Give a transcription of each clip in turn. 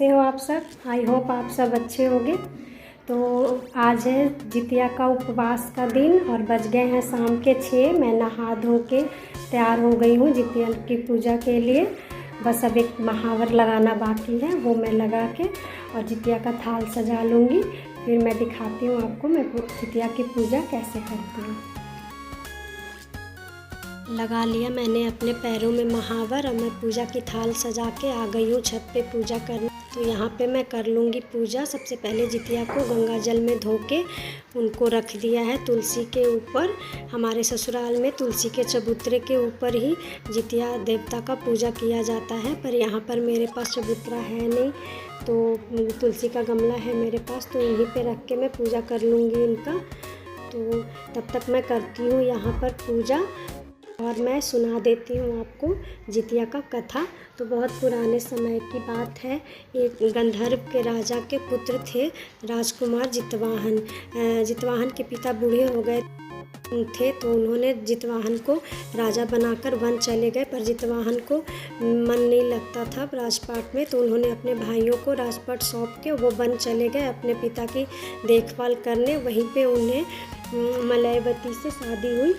कैसे हो आप सब। आई होप आप सब अच्छे होंगे। तो आज है जितिया का उपवास का दिन और बज गए हैं शाम के 6। मैं नहा धो के तैयार हो गई हूँ जितिया की पूजा के लिए। बस अब एक महावर लगाना बाकी है, वो मैं लगा के और जितिया का थाल सजा लूँगी। फिर मैं दिखाती हूँ आपको मैं जितिया की पूजा कैसे करती हूँ। लगा लिया मैंने अपने पैरों में महावर और मैं पूजा की थाल सजा के आ गई हूँ छत पे पूजा करने। तो यहाँ पे मैं कर लूँगी पूजा। सबसे पहले जितिया को गंगा जल में धो के उनको रख दिया है तुलसी के ऊपर। हमारे ससुराल में तुलसी के चबूतरे के ऊपर ही जितिया देवता का पूजा किया जाता है, पर यहाँ पर मेरे पास चबूतरा है नहीं, तो तुलसी का गमला है मेरे पास, तो यहीं पे रख के मैं पूजा कर लूँगी इनका। तो तब तक मैं करती हूँ यहाँ पर पूजा और मैं सुना देती हूँ आपको जितिया का कथा। तो बहुत पुराने समय की बात है। एक गंधर्व के राजा के पुत्र थे राजकुमार जितवाहन। जितवाहन के पिता बूढ़े हो गए थे, तो उन्होंने जितवाहन को राजा बनाकर वन चले गए, पर जितवाहन को मन नहीं लगता था राजपाट में, तो उन्होंने अपने भाइयों को राजपाट सौंप के वो वन चले गए अपने पिता की देखभाल करने। वहीं पे उन्हें मलयवती से शादी हुई।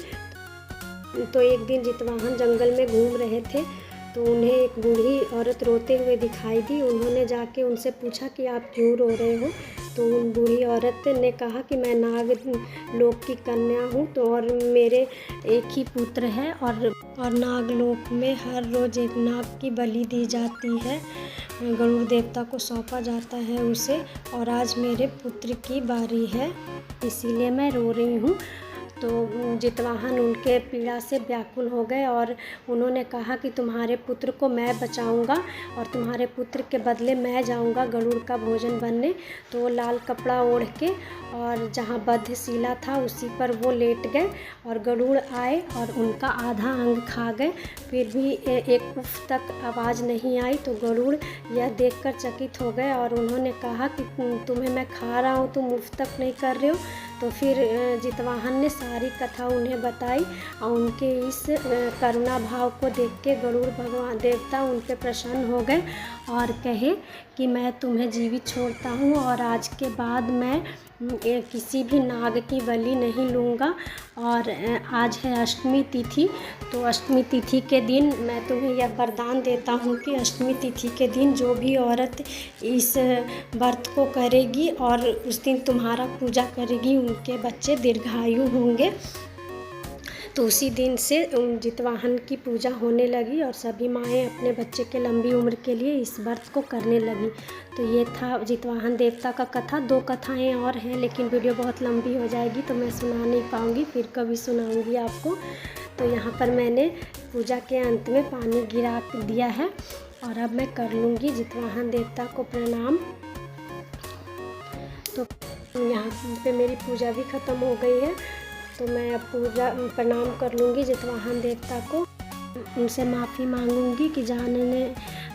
तो एक दिन जितवाहन जंगल में घूम रहे थे, तो उन्हें एक बूढ़ी औरत रोते हुए दिखाई दी। उन्होंने जाके उनसे पूछा कि आप क्यों रो रहे हो। तो उन बूढ़ी औरत ने कहा कि मैं नाग लोक की कन्या हूँ, तो और मेरे एक ही पुत्र है और नागलोक में हर रोज़ एक नाग की बलि दी जाती है, गरुड़ देवता को सौंपा जाता है उसे, और आज मेरे पुत्र की बारी है, इसीलिए मैं रो रही हूँ। तो जितवाहन उनके पीड़ा से व्याकुल हो गए और उन्होंने कहा कि तुम्हारे पुत्र को मैं बचाऊंगा और तुम्हारे पुत्र के बदले मैं जाऊंगा गरुड़ का भोजन बनने। तो वो लाल कपड़ा ओढ़ के और जहाँ बद्धशिला था उसी पर वो लेट गए और गरुड़ आए और उनका आधा अंग खा गए। फिर भी एक उफ तक आवाज़ नहीं आई। तो गरुड़ यह देखकर चकित हो गए और उन्होंने कहा कि तुम्हें मैं खा रहा हूँ, तुम उफ तक नहीं कर रहे हो। तो फिर जितवाहन ने सारी कथा उन्हें बताई और उनके इस करुणा भाव को देख के गरुड़ भगवान देवता उन पर प्रसन्न हो गए और कहे कि मैं तुम्हें जीवित छोड़ता हूँ और आज के बाद मैं किसी भी नाग की बलि नहीं लूँगा। और आज है अष्टमी तिथि, तो अष्टमी तिथि के दिन मैं तुम्हें यह वरदान देता हूँ कि अष्टमी तिथि के दिन जो भी औरत इस व्रत को करेगी और उस दिन तुम्हारा पूजा करेगी उनके बच्चे दीर्घायु होंगे। तो उसी दिन से जितवाहन की पूजा होने लगी और सभी माएँ अपने बच्चे के लंबी उम्र के लिए इस व्रत को करने लगी। तो ये था जितवाहन देवता का कथा। 2 कथाएं और हैं लेकिन वीडियो बहुत लंबी हो जाएगी तो मैं सुना नहीं पाऊँगी, फिर कभी सुनाऊँगी आपको। तो यहाँ पर मैंने पूजा के अंत में पानी गिरा दिया है और अब मैं कर लूँगी जितवाहन देवता को प्रणाम। तो यहाँ पे मेरी पूजा भी ख़त्म हो गई है, तो मैं अब पूजा प्रणाम कर लूँगी जितवाहन देवता को। उनसे माफ़ी मांगूंगी कि जाने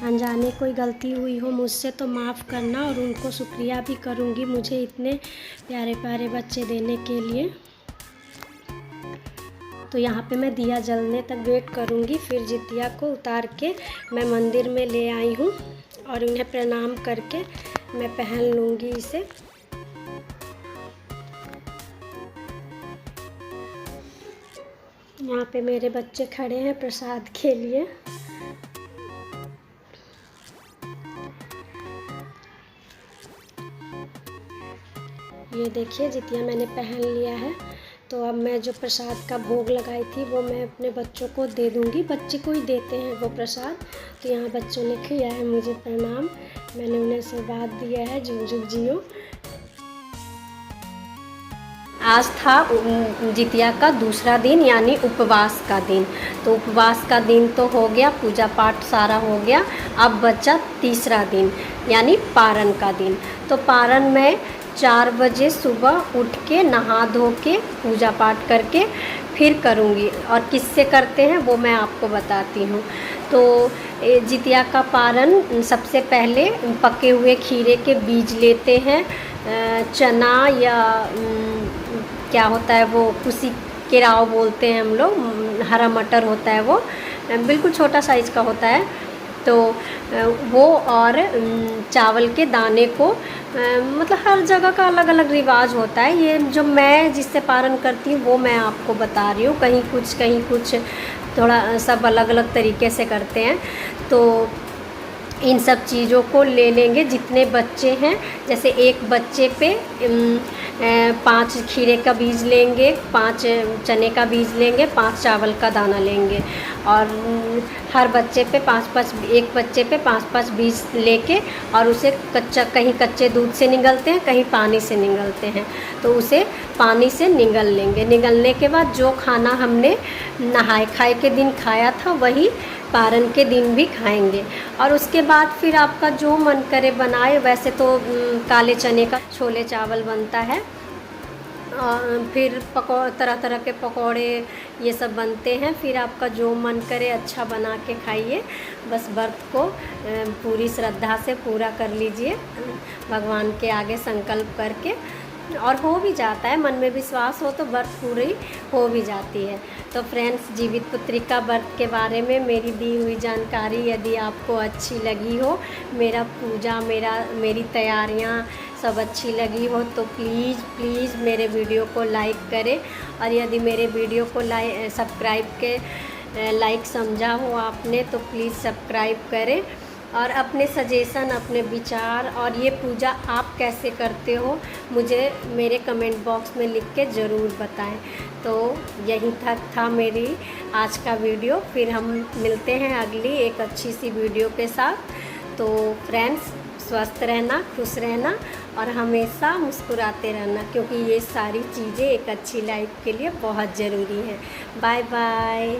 अनजाने कोई गलती हुई हो मुझसे तो माफ़ करना, और उनको शुक्रिया भी करूँगी मुझे इतने प्यारे प्यारे बच्चे देने के लिए। तो यहाँ पे मैं दिया जलने तक वेट करूँगी। फिर जितिया को उतार के मैं मंदिर में ले आई हूँ और उन्हें प्रणाम करके मैं पहन लूँगी इसे। यहाँ पे मेरे बच्चे खड़े हैं प्रसाद के लिए। ये देखिए जितिया मैंने पहन लिया है। तो अब मैं जो प्रसाद का भोग लगाई थी वो मैं अपने बच्चों को दे दूँगी। बच्चे को ही देते हैं वो प्रसाद। तो यहाँ बच्चों ने किया है मुझे प्रणाम, मैंने उन्हें आशीर्वाद दिया है, जुग जुग जियो। आज था जितिया का दूसरा दिन यानी उपवास का दिन। तो उपवास का दिन तो हो गया, पूजा पाठ सारा हो गया। अब बचा तीसरा दिन यानी पारण का दिन। तो पारण में 4 बजे सुबह उठ के नहा धो के पूजा पाठ करके फिर करूँगी, और किससे करते हैं वो मैं आपको बताती हूँ। तो जितिया का पारण सबसे पहले पके हुए खीरे के बीज लेते हैं, चना या क्या होता है वो कुसी केराव बोलते हैं हम लोग, हरा मटर होता है वो, बिल्कुल छोटा साइज़ का होता है। तो वो और चावल के दाने को मतलब हर जगह का अलग अलग रिवाज होता है। ये जो मैं जिससे पारण करती हूँ वो मैं आपको बता रही हूँ, कहीं कुछ थोड़ा सब अलग अलग तरीके से करते हैं। तो इन सब चीज़ों को ले लेंगे जितने बच्चे हैं। जैसे एक बच्चे पे 5 खीरे का बीज लेंगे, 5 चने का बीज लेंगे, 5 चावल का दाना लेंगे और हर बच्चे पे 5-5, एक बच्चे पे 5-5 बीज लेके और उसे कहीं कच्चे दूध से निगलते हैं, कहीं पानी से निगलते हैं। तो उसे पानी से निगल लेंगे। निगलने के बाद जो खाना हमने नहाए खाए के दिन खाया था वही पारण के दिन भी खाएंगे। और उसके बाद फिर आपका जो मन करे बनाए। वैसे तो काले चने का छोले चावल बनता है, फिर तरह तरह के पकौड़े ये सब बनते हैं। फिर आपका जो मन करे अच्छा बना के खाइए। बस व्रत को पूरी श्रद्धा से पूरा कर लीजिए, भगवान के आगे संकल्प करके, और हो भी जाता है। मन में विश्वास हो तो व्रत पूरी हो भी जाती है। तो फ्रेंड्स, जीवित पुत्रिका व्रत के बारे में मेरी दी हुई जानकारी यदि आपको अच्छी लगी हो, मेरा पूजा मेरी तैयारियां सब अच्छी लगी हो तो प्लीज़ मेरे वीडियो को लाइक करें। और यदि मेरे वीडियो को लाइक समझा हो आपने तो प्लीज़ सब्सक्राइब करें। और अपने सजेशन, अपने विचार और ये पूजा आप कैसे करते हो मुझे मेरे कमेंट बॉक्स में लिख के ज़रूर बताएं। तो यहीं तक था मेरी आज का वीडियो। फिर हम मिलते हैं अगली एक अच्छी सी वीडियो के साथ। तो फ्रेंड्स, स्वस्थ रहना, खुश रहना और हमेशा मुस्कुराते रहना, क्योंकि ये सारी चीज़ें एक अच्छी लाइफ के लिए बहुत ज़रूरी हैं। Bye bye.